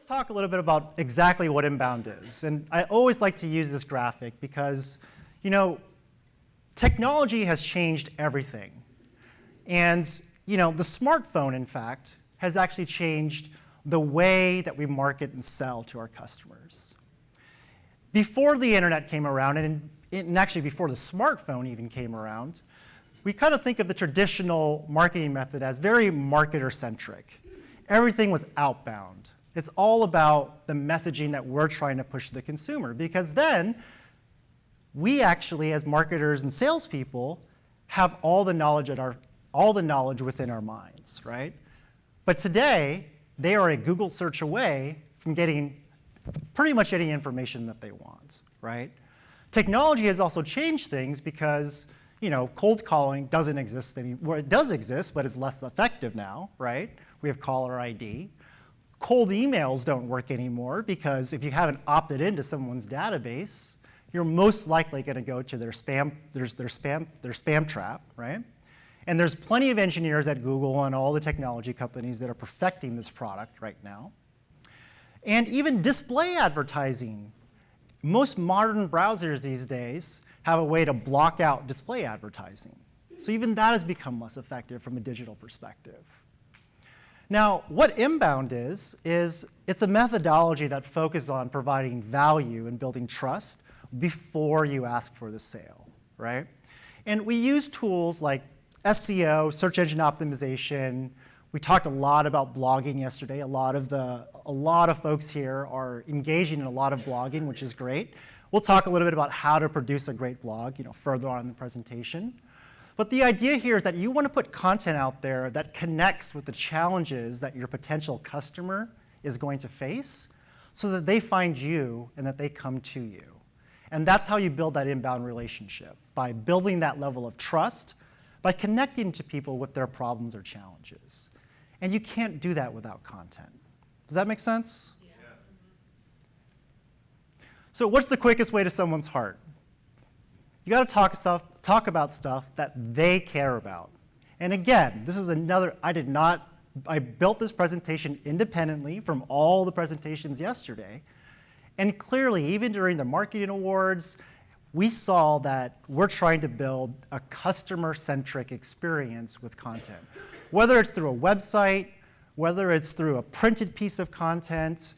let's talk a little bit about exactly what inbound is. And I always like to use this graphic because, technology has changed everything. And, the smartphone, in fact, has actually changed the way that we market and sell to our customers. Before the internet came around, and actually before the smartphone even came around, we kind of think of the traditional marketing method as very marketer-centric. Everything was outbound. It's all about the messaging that we're trying to push to the consumer, because then we actually, as marketers and salespeople, have all the knowledge within our minds, right? But today, they are a Google search away from getting pretty much any information that they want, right? Technology has also changed things because, cold calling doesn't exist anymore. It does exist, but it's less effective now, right? We have caller ID. Cold emails don't work anymore because if you haven't opted into someone's database, you're most likely going to go to their spam trap, right? And there's plenty of engineers at Google and all the technology companies that are perfecting this product right now. And even display advertising. Most modern browsers these days have a way to block out display advertising. So even that has become less effective from a digital perspective. Now, what inbound is it's a methodology that focuses on providing value and building trust before you ask for the sale, right? And we use tools like SEO, search engine optimization. We talked a lot about blogging yesterday. A lot of folks here are engaging in a lot of blogging, which is great. We'll talk a little bit about how to produce a great blog, further on in the presentation. But the idea here is that you want to put content out there that connects with the challenges that your potential customer is going to face so that they find you and that they come to you. And that's how you build that inbound relationship, by building that level of trust, by connecting to people with their problems or challenges. And you can't do that without content. Does that make sense? Yeah. So what's the quickest way to someone's heart? You got to talk about stuff that they care about. And again, this is another, I built this presentation independently from all the presentations yesterday. And clearly, even during the marketing awards, we saw that we're trying to build a customer-centric experience with content. Whether it's through a website, whether it's through a printed piece of content.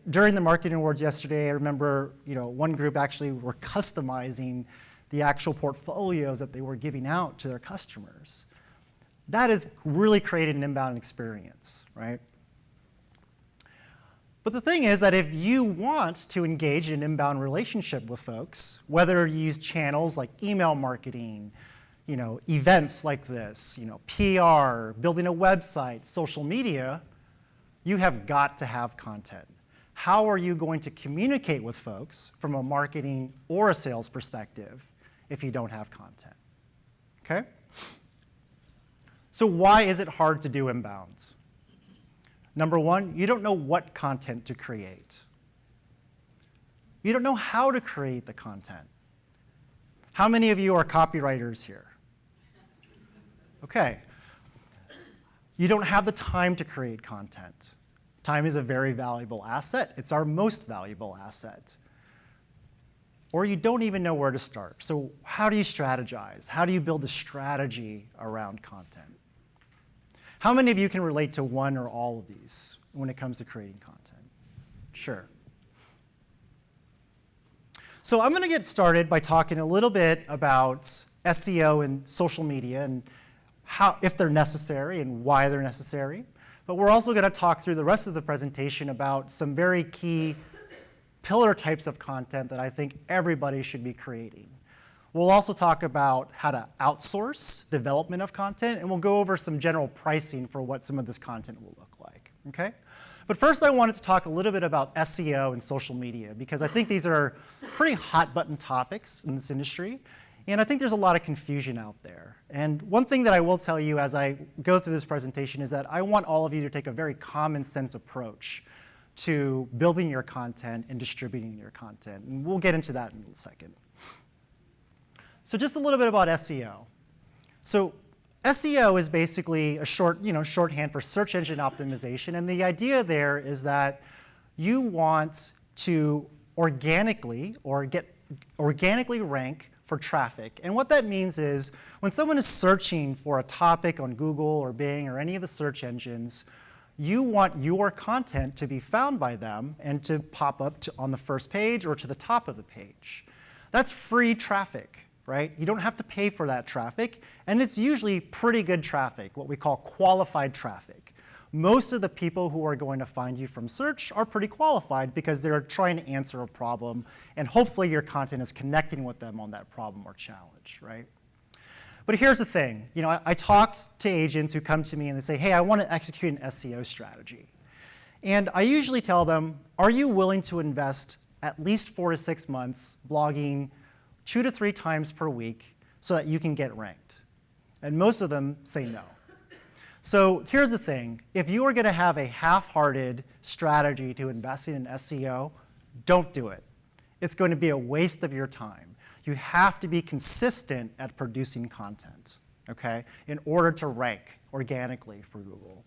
During the marketing awards yesterday, I remember, one group actually were customizing the actual portfolios that they were giving out to their customers. That has really created an inbound experience, right? But the thing is that if you want to engage in an inbound relationship with folks, whether you use channels like email marketing, events like this, PR, building a website, social media, you have got to have content. How are you going to communicate with folks from a marketing or a sales perspective if you don't have content? Okay? So why is it hard to do inbound? Number one, you don't know what content to create. You don't know how to create the content. How many of you are copywriters here? Okay. You don't have the time to create content. Time is a very valuable asset. It's our most valuable asset. Or you don't even know where to start. So how do you strategize? How do you build a strategy around content? How many of you can relate to one or all of these when it comes to creating content? Sure. So I'm going to get started by talking a little bit about SEO and social media and how, if they're necessary and why they're necessary. But we're also going to talk through the rest of the presentation about some very key pillar types of content that I think everybody should be creating. We'll also talk about how to outsource development of content, and we'll go over some general pricing for what some of this content will look like, okay? But first I wanted to talk a little bit about SEO and social media, because I think these are pretty hot button topics in this industry, and I think there's a lot of confusion out there. And one thing that I will tell you as I go through this presentation is that I want all of you to take a very common sense approach to building your content and distributing your content, and we'll get into that in a second. So just a little bit about SEO. So SEO is basically a shorthand for search engine optimization, and the idea there is that you want to organically rank for traffic. And what that means is when someone is searching for a topic on Google or Bing or any of the search engines, you want your content to be found by them and to pop up on the first page or to the top of the page. That's free traffic, right? You don't have to pay for that traffic, and it's usually pretty good traffic, what we call qualified traffic. Most of the people who are going to find you from search are pretty qualified because they're trying to answer a problem, and hopefully your content is connecting with them on that problem or challenge, right? But here's the thing. I talk to agents who come to me and they say, hey, I want to execute an SEO strategy. And I usually tell them, are you willing to invest at least 4 to 6 months blogging 2 to 3 times per week so that you can get ranked? And most of them say no. So here's the thing. If you are going to have a half-hearted strategy to investing in SEO, don't do it. It's going to be a waste of your time. You have to be consistent at producing content, okay, in order to rank organically for Google.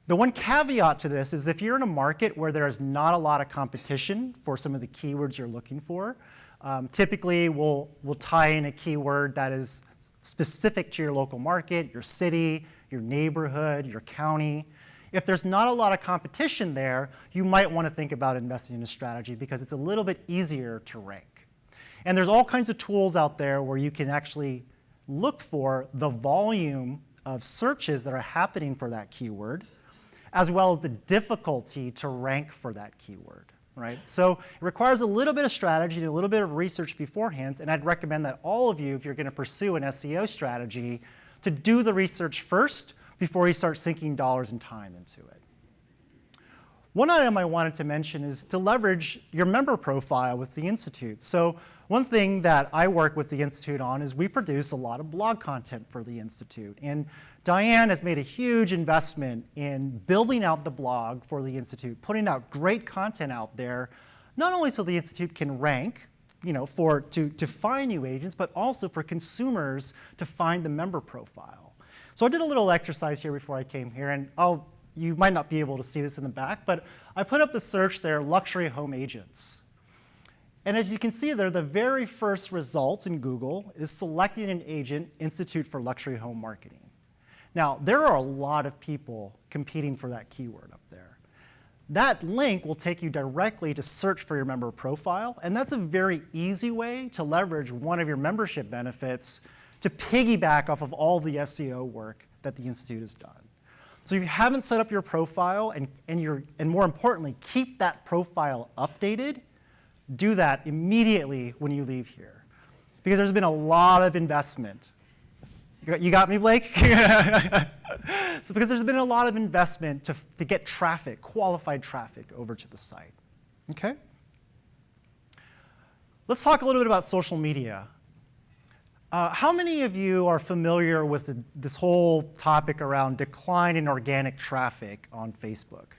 The one caveat to this is if you're in a market where there's not a lot of competition for some of the keywords you're looking for, typically we'll tie in a keyword that is specific to your local market, your city, your neighborhood, your county. If there's not a lot of competition there, you might want to think about investing in a strategy because it's a little bit easier to rank. And there's all kinds of tools out there where you can actually look for the volume of searches that are happening for that keyword, as well as the difficulty to rank for that keyword, right? So it requires a little bit of strategy and a little bit of research beforehand, and I'd recommend that all of you, if you're going to pursue an SEO strategy, to do the research first before you start sinking dollars and time into it. One item I wanted to mention is to leverage your member profile with the Institute. So one thing that I work with the Institute on is we produce a lot of blog content for the Institute. And Diane has made a huge investment in building out the blog for the Institute, putting out great content out there, not only so the Institute can rank, to find new agents, but also for consumers to find the member profile. So I did a little exercise here before I came here, and you might not be able to see this in the back, but I put up the search there, luxury home agents. And as you can see there, the very first result in Google is selecting an agent, Institute for Luxury Home Marketing. Now, there are a lot of people competing for that keyword up there. That link will take you directly to search for your member profile, and that's a very easy way to leverage one of your membership benefits to piggyback off of all the SEO work that the Institute has done. So if you haven't set up your profile and more importantly, keep that profile updated, do that immediately when you leave here. Because there's been a lot of investment. You got me, Blake? So because there's been a lot of investment to get traffic, qualified traffic, over to the site. Okay? Let's talk a little bit about social media. How many of you are familiar with this whole topic around decline in organic traffic on Facebook?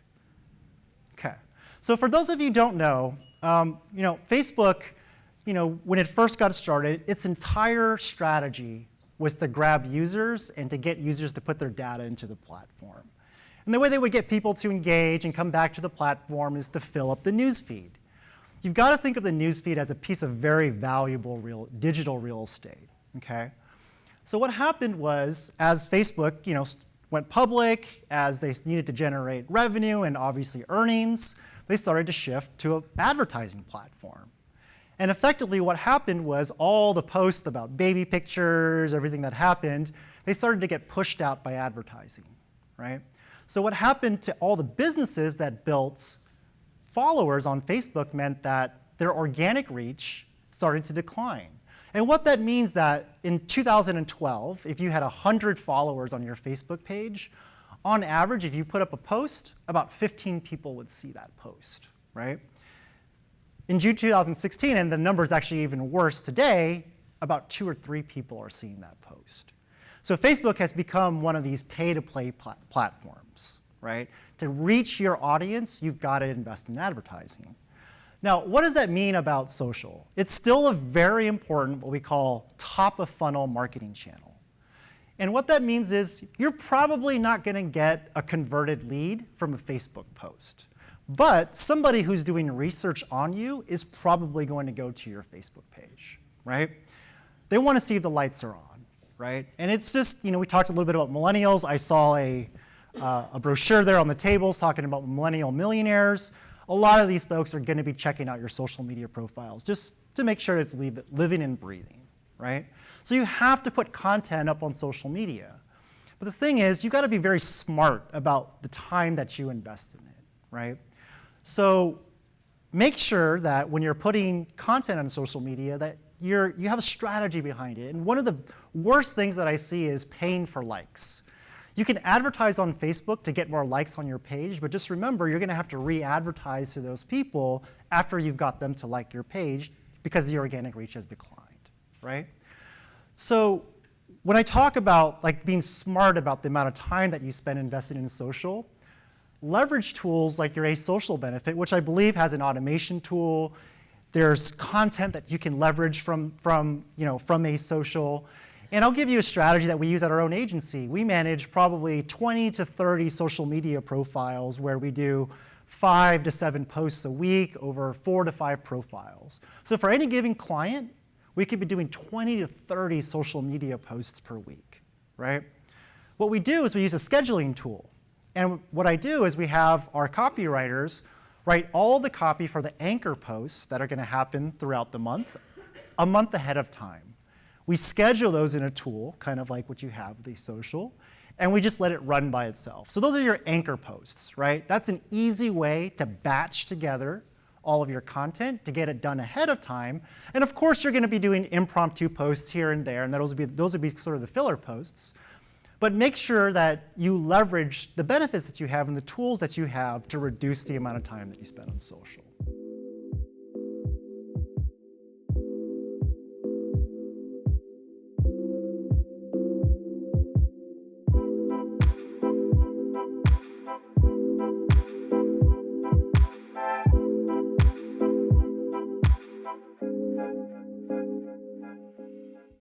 Okay. So for those of you who don't know, Facebook, when it first got started, its entire strategy was to grab users and to get users to put their data into the platform. And the way they would get people to engage and come back to the platform is to fill up the news feed. You've got to think of the news feed as a piece of very valuable digital real estate. Okay? So what happened was, as Facebook went public, as they needed to generate revenue and obviously earnings, they started to shift to an advertising platform. And effectively what happened was all the posts about baby pictures, everything that happened, they started to get pushed out by advertising, right? So what happened to all the businesses that built followers on Facebook meant that their organic reach started to decline. And what that means that in 2012, if you had 100 followers on your Facebook page, on average, if you put up a post, about 15 people would see that post, right? In June 2016, and the number is actually even worse today, about 2 or 3 people are seeing that post. So Facebook has become one of these pay-to-play platforms, right? To reach your audience, you've got to invest in advertising. Now, what does that mean about social? It's still a very important, what we call top-of-funnel marketing channel. And what that means is you're probably not going to get a converted lead from a Facebook post. But somebody who's doing research on you is probably going to go to your Facebook page, right? They want to see if the lights are on, right? And it's just, we talked a little bit about millennials. I saw a brochure there on the tables talking about millennial millionaires. A lot of these folks are going to be checking out your social media profiles just to make sure it's living and breathing, right? So you have to put content up on social media. But the thing is, you've got to be very smart about the time that you invest in it, right? So make sure that when you're putting content on social media that you have a strategy behind it. And one of the worst things that I see is paying for likes. You can advertise on Facebook to get more likes on your page, but just remember you're going to have to re-advertise to those people after you've got them to like your page because the organic reach has declined, right? So when I talk about being smart about the amount of time that you spend investing in social, leverage tools like your Asocial benefit, which I believe has an automation tool. There's content that you can leverage from Asocial. And I'll give you a strategy that we use at our own agency. We manage probably 20 to 30 social media profiles where we do 5 to 7 posts a week over 4 to 5 profiles. So for any given client, we could be doing 20 to 30 social media posts per week, right? What we do is we use a scheduling tool. And what I do is we have our copywriters write all the copy for the anchor posts that are going to happen throughout the month, a month ahead of time. We schedule those in a tool, kind of like what you have with Asocial, and we just let it run by itself. So those are your anchor posts, right? That's an easy way to batch together all of your content to get it done ahead of time. And of course, you're going to be doing impromptu posts here and there, and those would be sort of the filler posts. But make sure that you leverage the benefits that you have and the tools that you have to reduce the amount of time that you spend on social.